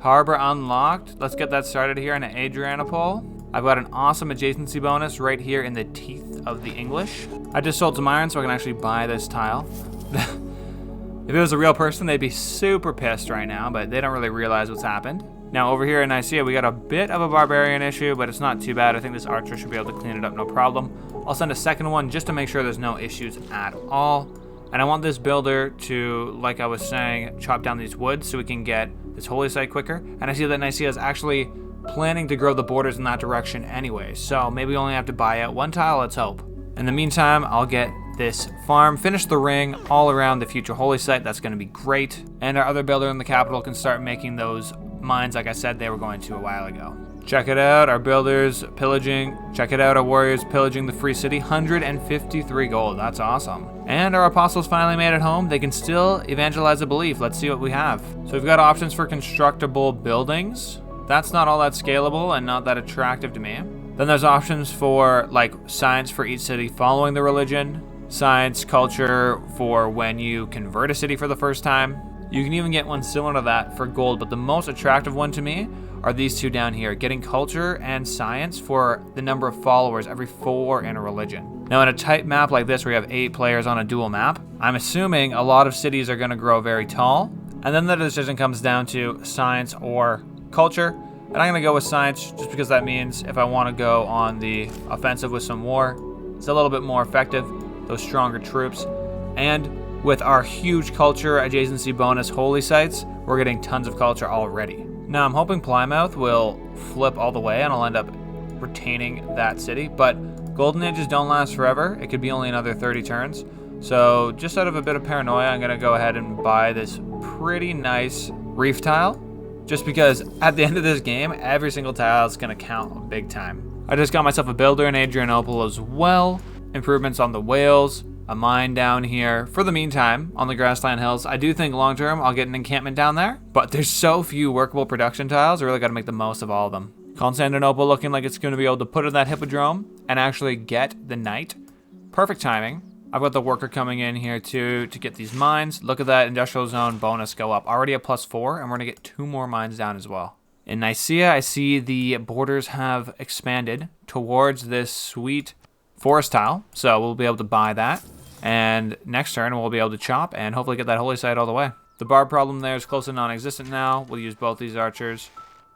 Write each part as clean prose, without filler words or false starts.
Harbor unlocked. Let's get that started here in Adrianople. I've got an awesome adjacency bonus right here in the teeth of the English. I just sold some iron so I can actually buy this tile. If it was a real person, they'd be super pissed right now, but they don't really realize what's happened. Now over here in Nicaea, we got a bit of a barbarian issue, but it's not too bad. I think this archer should be able to clean it up no problem. I'll send a second one just to make sure there's no issues at all. And I want this builder to, like I was saying, chop down these woods so we can get this holy site quicker. And I see that Nicaea is actually planning to grow the borders in that direction anyway. So maybe we only have to buy out one tile, let's hope. In the meantime, I'll get this farm, finish the ring all around the future holy site. That's going to be great. And our other builder in the capital can start making those mines like I said they were going to a while ago. Check it out, our builders pillaging. Check it out, our warriors pillaging the free city. 153 gold, that's awesome. And our apostles finally made it home. They can still evangelize a belief. Let's see what we have. So we've got options for constructible buildings. That's not all that scalable and not that attractive to me. Then there's options for like science for each city following the religion, science, culture for when you convert a city for the first time. You can even get one similar to that for gold, but the most attractive one to me are these two down here, getting culture and science for the number of followers every 4 in a religion. Now in a tight map like this where you have 8 players on a dual map, I'm assuming a lot of cities are going to grow very tall, and then the decision comes down to science or culture. And I'm going to go with science just because that means if I want to go on the offensive with some war, it's a little bit more effective, those stronger troops. And with our huge culture adjacency bonus holy sites, we're getting tons of culture already. Now I'm hoping Plymouth will flip all the way and I'll end up retaining that city, but golden ages don't last forever. It could be only another 30 turns. So just out of a bit of paranoia, I'm going to go ahead and buy this pretty nice reef tile. Just because at the end of this game, every single tile is going to count big time. I just got myself a builder in Adrianople as well. Improvements on the whales, a mine down here. For the meantime, on the grassland hills, I do think long term I'll get an encampment down there. But there's so few workable production tiles, I really got to make the most of all of them. Constantinople looking like it's going to be able to put in that hippodrome and actually get the knight. Perfect timing. I've got the worker coming in here too to get these mines. Look at that industrial zone bonus go up. Already a +4, and we're going to get 2 more mines down as well. In Nicaea, I see the borders have expanded towards this sweet forest tile. So we'll be able to buy that. And next turn, we'll be able to chop and hopefully get that holy site all the way. The bar problem there is close to non-existent now. We'll use both these archers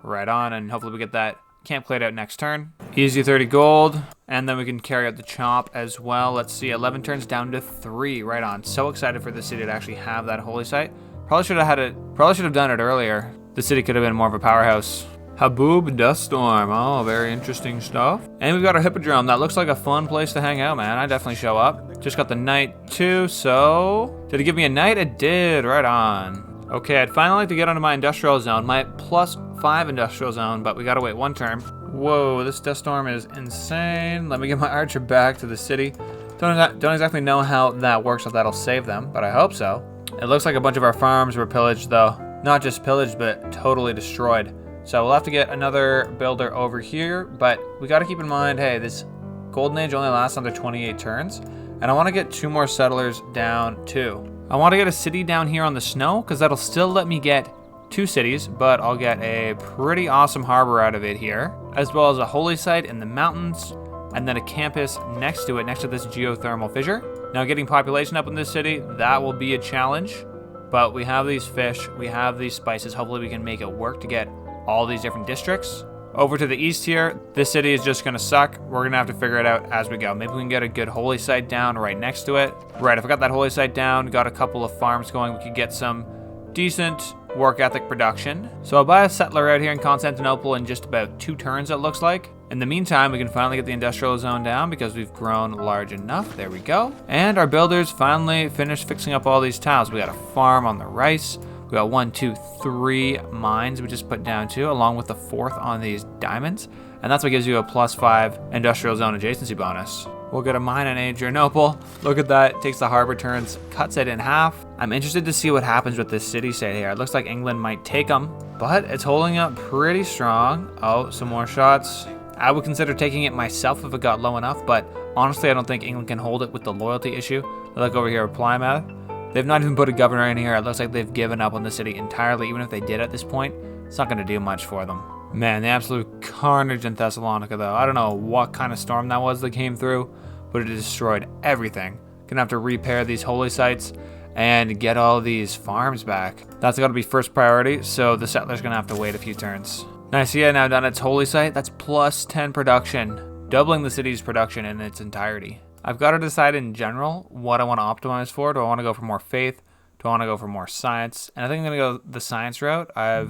right on, and hopefully we get that camp cleared out next turn. Easy 30 gold, and then we can carry out the chop as well. Let's see, 11 turns down to 3, right on. So excited for the city to actually have that holy site. Probably should have done it earlier. The city could have been more of a powerhouse. Haboob Dust Storm, oh, very interesting stuff. And we've got our hippodrome. That looks like a fun place to hang out, man. I definitely show up. Just got the knight too, so did it give me a knight? It did, right on. Okay, I'd finally like to get onto my industrial zone, my +5 industrial zone, but we gotta wait 1 turn. Whoa, this dust storm is insane. Let me get my archer back to the city. Don't exactly know how that works, if that'll save them, but I hope so. It looks like a bunch of our farms were pillaged though. Not just pillaged, but totally destroyed. So we'll have to get another builder over here, but we gotta keep in mind, hey, this golden age only lasts under 28 turns, and I wanna get 2 more settlers down too. I want to get a city down here on the snow because that'll still let me get 2 cities, but I'll get a pretty awesome harbor out of it here, as well as a holy site in the mountains, and then a campus next to it, next to this geothermal fissure. Now getting population up in this city, that will be a challenge, but we have these fish, we have these spices, hopefully we can make it work to get all these different districts. Over to the east here, this city is just gonna suck. We're gonna have to figure it out as we go. Maybe we can get a good holy site down right next to it. Right, if I got that holy site down, got a couple of farms going, we could get some decent work ethic production. So I'll buy a settler out here in Constantinople in just about 2 turns, it looks like. In the meantime, we can finally get the industrial zone down because we've grown large enough. There we go. And our builders finally finished fixing up all these tiles. We got a farm on the rice. We got 1, 2, 3 mines we just put down too, along with the 4th on these diamonds. And that's what gives you a +5 industrial zone adjacency bonus. We'll get a mine in Adrianople. Look at that, takes the harbor turns, cuts it in half. I'm interested to see what happens with this city state here. It looks like England might take them, but it's holding up pretty strong. Oh, some more shots. I would consider taking it myself if it got low enough, but honestly, I don't think England can hold it with the loyalty issue. Look over here at Plymouth. They've not even put a governor in here. It looks like they've given up on the city entirely, even if they did at this point. It's not going to do much for them. Man, the absolute carnage in Thessalonica, though. I don't know what kind of storm that was that came through, but it destroyed everything. Gonna have to repair these holy sites and get all these farms back. That's gotta be first priority, so the settler's gonna have to wait a few turns. Nicaea now done its holy site. That's plus 10 production, doubling the city's production in its entirety. I've got to decide in general what I want to optimize for. Do I want to go for more faith? Do I want to go for more science? And I think I'm gonna go the science route. I've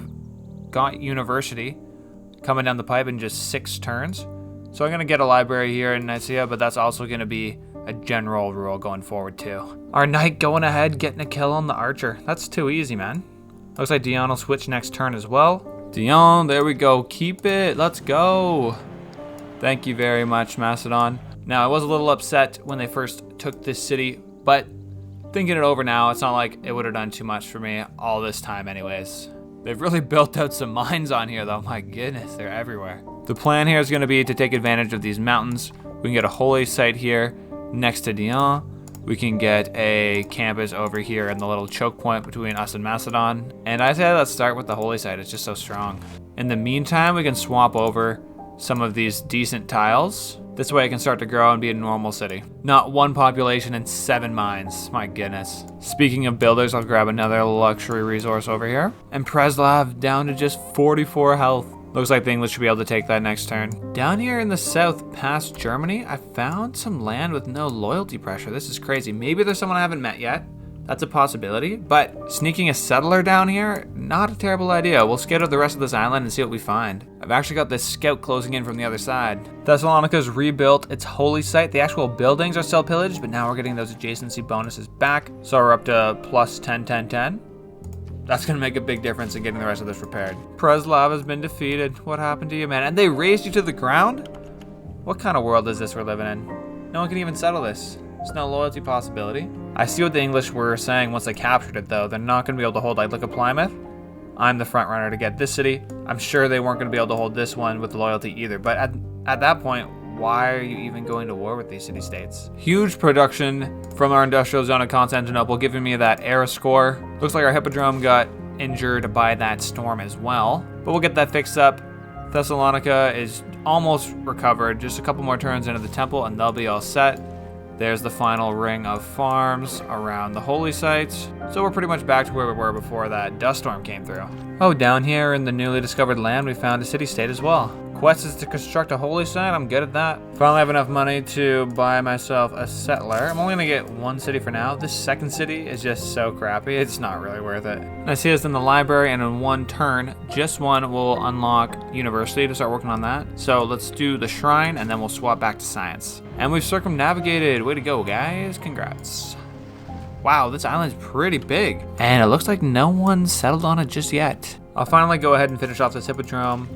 got university coming down the pipe in just 6 turns. So I'm going to get a library here in Nicaea, but that's also going to be a general rule going forward too. Our knight going ahead, getting a kill on the archer. That's too easy, man. Looks like Dion will switch next turn as well. Dion, there we go. Keep it. Let's go. Thank you very much, Macedon. Now, I was a little upset when they first took this city, but thinking it over now, it's not like it would have done too much for me all this time anyways. They've really built out some mines on here, though. My goodness, they're everywhere. The plan here is going to be to take advantage of these mountains. We can get a holy site here next to Dion. We can get a campus over here in the little choke point between us and Macedon. And I say let's start with the holy site. It's just so strong. In the meantime, we can swap over some of these decent tiles. This way it can start to grow and be a normal city. Not 1 population and 7 mines. My goodness. Speaking of builders, I'll grab another luxury resource over here. And Preslav down to just 44 health. Looks like the English should be able to take that next turn. Down here in the south, past Germany, I found some land with no loyalty pressure. This is crazy. Maybe there's someone I haven't met yet. That's a possibility. But sneaking a settler down here, not a terrible idea. We'll scout out the rest of this island and see what we find. I've actually got this scout closing in from the other side. Thessalonica's rebuilt its holy site. The actual buildings are still pillaged, but now we're getting those adjacency bonuses back. So we're up to plus 10, 10, 10. That's going to make a big difference in getting the rest of this repaired. Preslav has been defeated. What happened to you, man? And they raised you to the ground? What kind of world is this we're living in? No one can even settle this. There's no loyalty possibility. I see what the English were saying once they captured it, though. They're not going to be able to hold, like, look at Plymouth. I'm the front runner to get this city. I'm sure they weren't going to be able to hold this one with loyalty either. But at that point, why are you even going to war with these city-states? Huge production from our industrial zone of Constantinople, giving me that era score. Looks like our hippodrome got injured by that storm as well. But we'll get that fixed up. Thessalonica is almost recovered. Just a couple more turns into the temple and they'll be all set. There's the final ring of farms around the holy sites. So we're pretty much back to where we were before that dust storm came through. Oh, down here in the newly discovered land, we found a city-state as well. Quest is to construct a holy site. I'm good at that. Finally have enough money to buy myself a settler. I'm only gonna get 1 city for now. This second city is just so crappy. It's not really worth it. I see us in the library, and in 1 turn, just 1 will unlock university to start working on that. So let's do the shrine, and then we'll swap back to science. And we've circumnavigated. Way to go, guys. Congrats. Wow, this island's pretty big. And it looks like no one settled on it just yet. I'll finally go ahead and finish off this hippodrome.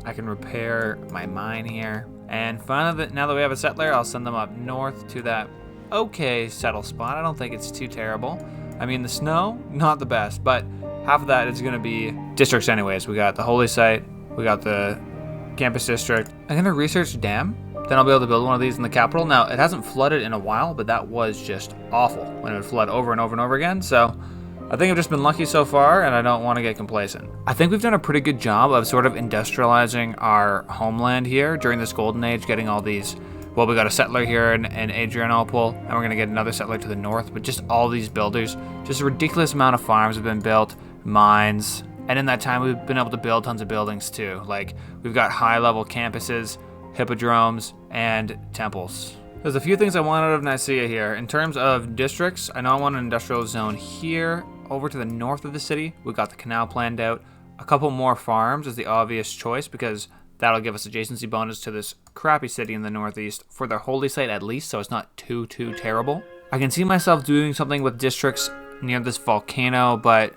I can repair my mine here. And finally, now that we have a settler, I'll send them up north to that okay settle spot. I don't think it's too terrible. I mean, the snow, not the best, but half of that is going to be districts anyways. We got the holy site, we got the campus district. I'm going to research dam. Then I'll be able to build one of these in the capital. Now, it hasn't flooded in a while, but that was just awful when it would flood over and over and over again. So I think I've just been lucky so far, and I don't want to get complacent. I think we've done a pretty good job of sort of industrializing our homeland here during this golden age, getting all these. Well, we got a settler here in Adrianople, and we're going to get another settler to the north, but just all these builders, just a ridiculous amount of farms have been built, mines, and in that time we've been able to build tons of buildings too. Like, we've got high-level campuses, hippodromes, and temples. There's a few things I want out of Nicaea here. In terms of districts, I know I want an industrial zone here. Over to the north of the city, we got the canal planned out. A couple more farms is the obvious choice because that'll give us adjacency bonus to this crappy city in the northeast for their holy site at least, so it's not too terrible. I can see myself doing something with districts near this volcano, but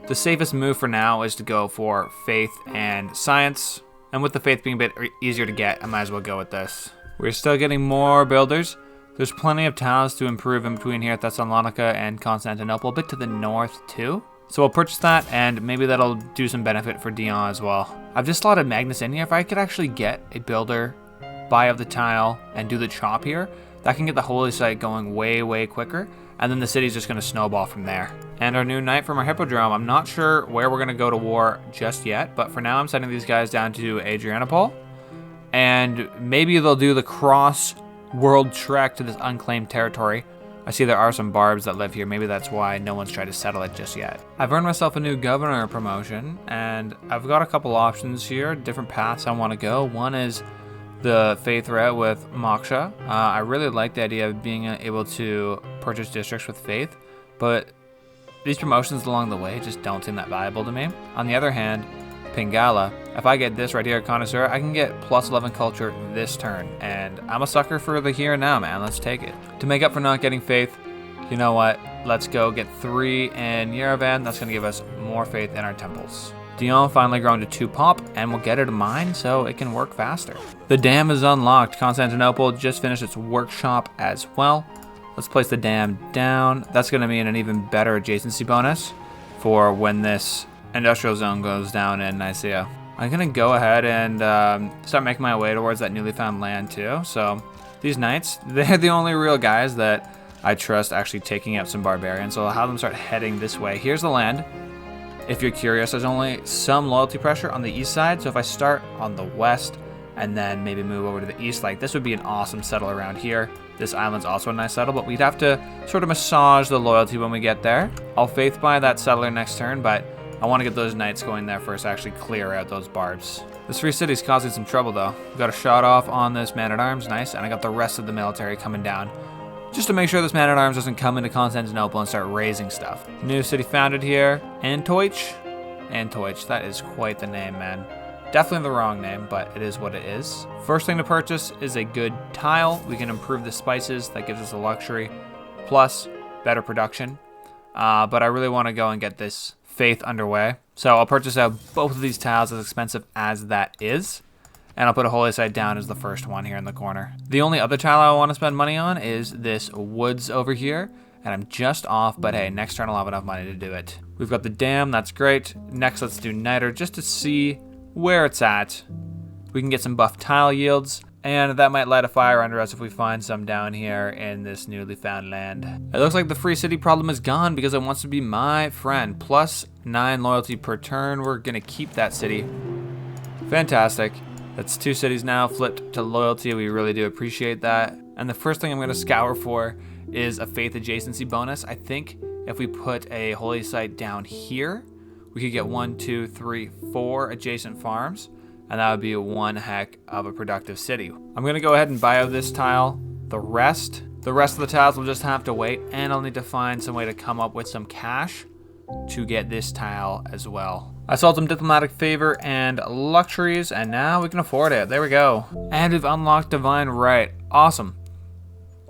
the safest move for now is to go for faith and science. And with the faith being a bit easier to get, I might as well go with this. We're still getting more builders. There's plenty of towns to improve in between here at Thessalonica and Constantinople, a bit to the north too. So I'll purchase that, and maybe that'll do some benefit for Dion as well. I've just slotted Magnus in here. If I could actually get a builder, buy of the tile, and do the chop here, That can get the holy site going way, way quicker, and then the city's just going to snowball from there. And our new knight from our hippodrome, I'm not sure where we're going to go to war just yet, but for now I'm sending these guys down to Adrianople, and maybe they'll do the cross-world trek to this unclaimed territory. I see there are some barbs that live here. Maybe that's why no one's tried to settle it just yet. I've earned myself a new governor promotion, and I've got a couple options here, different paths I want to go. One is the faith route with Moksha. I really like the idea of being able to purchase districts with faith, but these promotions along the way just don't seem that valuable to me. On the other hand, Pingala, if I get this right here, Connoisseur, I can get plus 11 culture this turn, and I'm a sucker for the here and now, man. Let's take it. To make up for not getting faith, you know what? Let's go get 3 in Yerevan. That's going to give us more faith in our temples. Dion finally grown to 2 pop, and we'll get it a mine so it can work faster. The dam is unlocked. Constantinople just finished its workshop as well. Let's place the dam down. That's going to mean an even better adjacency bonus for when this industrial zone goes down in Nicaea. I'm going to go ahead and start making my way towards that newly found land too. So these knights, they're the only real guys that I trust actually taking out some barbarians. So I'll have them start heading this way. Here's the land. If you're curious, there's only some loyalty pressure on the east side. So if I start on the west and then maybe move over to the east, like this would be an awesome settle around here. This island's also a nice settle, but we'd have to sort of massage the loyalty when we get there. I'll faith buy that settler next turn, but I want to get those knights going there first, actually clear out those barbs. This free city's causing some trouble though. We've got a shot off on this man-at-arms, nice, and I got the rest of the military coming down, just to make sure this man-at-arms doesn't come into Constantinople and start raising stuff. New city founded here, Antoich. Antoich, that is quite the name, man. Definitely the wrong name, but it is what it is. First thing to purchase is a good tile. We can improve the spices, that gives us a luxury, plus better production. But I really want to go and get this faith underway. So I'll purchase out both of these tiles, as expensive as that is. And I'll put a holy site down as the first one here in the corner. The only other tile I want to spend money on is this woods over here. And I'm just off, but hey, next turn I'll have enough money to do it. We've got the dam, that's great. Next, let's do niter just to see where it's at. We can get some buff tile yields, and that might light a fire under us if we find some down here in this newly found land. It looks like the free city problem is gone because it wants to be my friend. Plus 9 loyalty per turn. We're gonna keep that city. Fantastic. That's 2 cities now flipped to loyalty. We really do appreciate that. And the first thing I'm gonna scour for is a faith adjacency bonus. I think if we put a holy site down here, we could get 1, 2, 3, 4 adjacent farms, and that would be one heck of a productive city. I'm gonna go ahead and buy out this tile. The rest of the tiles will just have to wait, and I'll need to find some way to come up with some cash to get this tile as well. I sold some diplomatic favor and luxuries, and now we can afford it. There we go. And we've unlocked divine right. Awesome.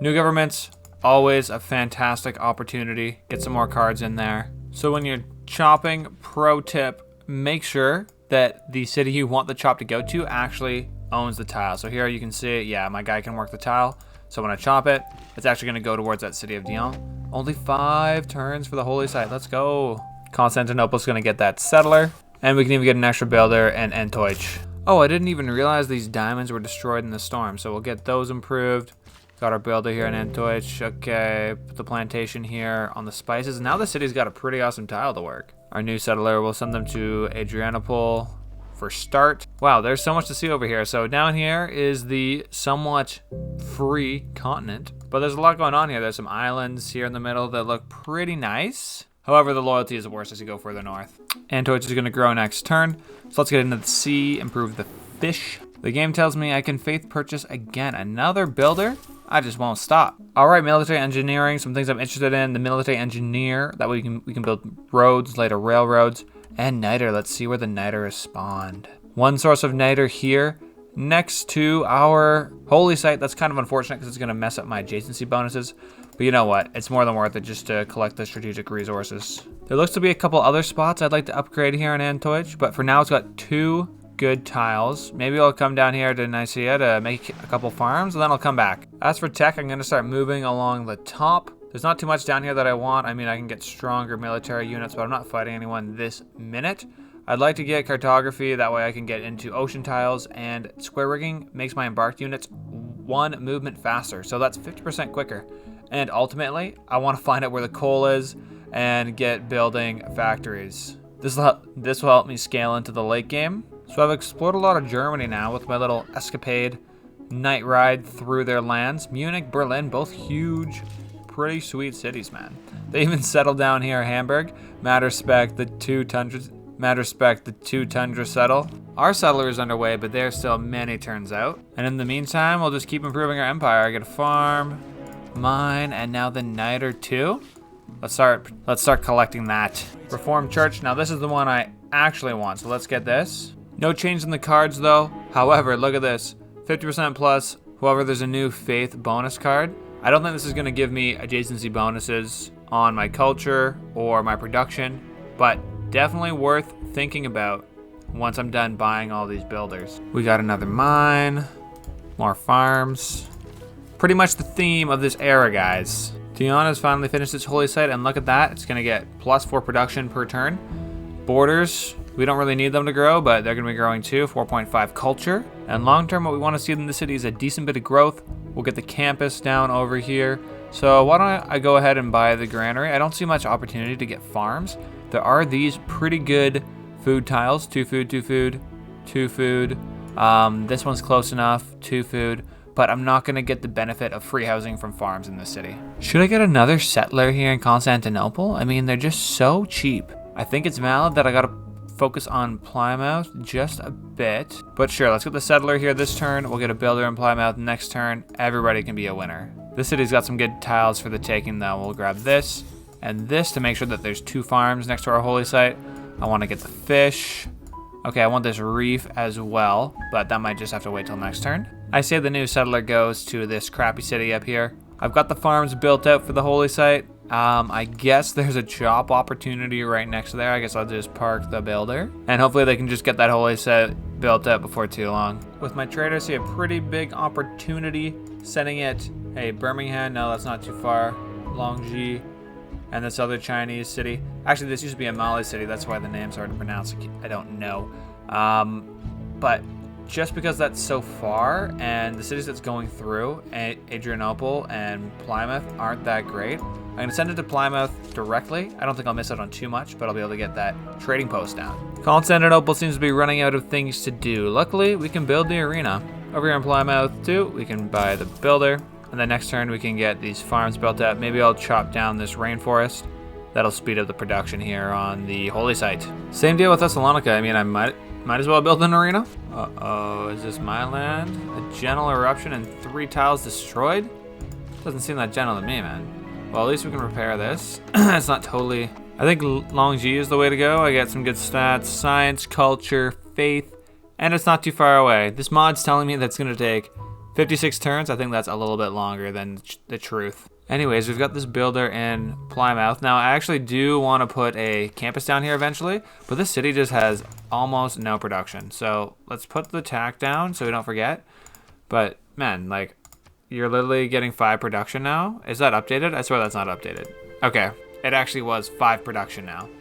New governments, always a fantastic opportunity. Get some more cards in there. So when you're chopping, pro tip, make sure that the city you want the chop to go to actually owns the tile. So here you can see, yeah, my guy can work the tile. So when I chop it, it's actually gonna go towards that city of Dion. Only 5 turns for the holy site, let's go. Constantinople's gonna get that settler, and we can even get an extra builder and Antoich. Oh, I didn't even realize these diamonds were destroyed in the storm, so we'll get those improved. Got our builder here in Antoich. Okay, put the plantation here on the spices. Now the city's got a pretty awesome tile to work. Our new settler, we'll send them to Adrianople for start. Wow, there's so much to see over here. So down here is the somewhat free continent, but there's a lot going on here. There's some islands here in the middle that look pretty nice. However, the loyalty is worse as you go further north. Antoich is gonna grow next turn. So let's get into the sea, improve the fish. The game tells me I can faith purchase again. Another builder? I just won't stop. All right, military engineering, some things I'm interested in. The military engineer, that way we can build roads, later railroads, and niter. Let's see where the niter is spawned. One source of niter here next to our holy site. That's kind of unfortunate because it's gonna mess up my adjacency bonuses. But you know what? It's more than worth it just to collect the strategic resources. There looks to be a couple other spots I'd like to upgrade here in Antoich, but for now it's got 2 good tiles. Maybe I'll come down here to Nicaea to make a couple farms, and then I'll come back. As for tech, I'm gonna start moving along the top. There's not too much down here that I want. I mean, I can get stronger military units, but I'm not fighting anyone this minute. I'd like to get cartography, that way I can get into ocean tiles, and square rigging makes my embarked units 1 movement faster. So that's 50% quicker. And ultimately, I want to find out where the coal is and get building factories. This will help me scale into the late game. So I've explored a lot of Germany now with my little escapade night ride through their lands. Munich, Berlin, both huge, pretty sweet cities, man. They even settled down here, Hamburg. Mad respect, the two tundra settle. Our settler is underway, but there's still many turns out. And in the meantime, we'll just keep improving our empire. I get a farm, mine, and now the niter too. Let's start collecting that. Reformed Church. Now this is the one I actually want, so let's get this. No change in the cards though. However, look at this. 50% plus, however, there's a new faith bonus card. I don't think this is gonna give me adjacency bonuses on my culture or my production, but definitely worth thinking about once I'm done buying all these builders. We got another mine, more farms. Pretty much the theme of this era, guys. Tiana's finally finished its holy site, and look at that. It's gonna get +4 production per turn. Borders, we don't really need them to grow, but they're gonna be growing too. 4.5 culture. And long term, what we wanna see in the city is a decent bit of growth. We'll get the campus down over here. So why don't I go ahead and buy the granary? I don't see much opportunity to get farms. There are these pretty good food tiles. 2 food, 2 food, 2 food. This one's close enough, 2 food. But I'm not gonna get the benefit of free housing from farms in this city. Should I get another settler here in Constantinople? I mean, they're just so cheap. I think it's valid that I gotta focus on Plymouth just a bit. But sure, let's get the settler here this turn. We'll get a builder in Plymouth next turn. Everybody can be a winner. This city's got some good tiles for the taking though. We'll grab this and this to make sure that there's 2 farms next to our holy site. I wanna get the fish. Okay, I want this reef as well, but that might just have to wait till next turn. I say the new settler goes to this crappy city up here. I've got the farms built out for the holy site. I guess there's a job opportunity right next to there. I guess I'll just park the builder. And hopefully they can just get that holy site built up before too long. With my trader, I see a pretty big opportunity sending it. Hey, Birmingham, no, that's not too far. Longji, and this other Chinese city. Actually, this used to be a Mali city. That's why the name's hard to pronounce. I don't know. But just because that's so far and the cities that's going through, Adrianople and Plymouth, aren't that great, I'm gonna send it to Plymouth directly. I don't think I'll miss out on too much, but I'll be able to get that trading post down. Constantinople seems to be running out of things to do. Luckily, we can build the arena. Over here in Plymouth too, we can buy the builder. And then next turn we can get these farms built up. Maybe I'll chop down this rainforest. That'll speed up the production here on the holy site. Same deal with Thessalonica. I mean, I might as well build an arena. Uh-oh, is this my land? A gentle eruption and 3 tiles destroyed? Doesn't seem that gentle to me, man. Well, at least we can repair this. It's not totally... I think Longji is the way to go. I get some good stats, science, culture, faith, and it's not too far away. This mod's telling me that's gonna take 56 turns. I think that's a little bit longer than the truth. Anyways, we've got this builder in Plymouth. Now, I actually do want to put a campus down here eventually, but this city just has almost no production. So let's put the tack down so we don't forget. But man, like, you're literally getting 5 production now. Is that updated? I swear that's not updated. Okay, it actually was 5 production now.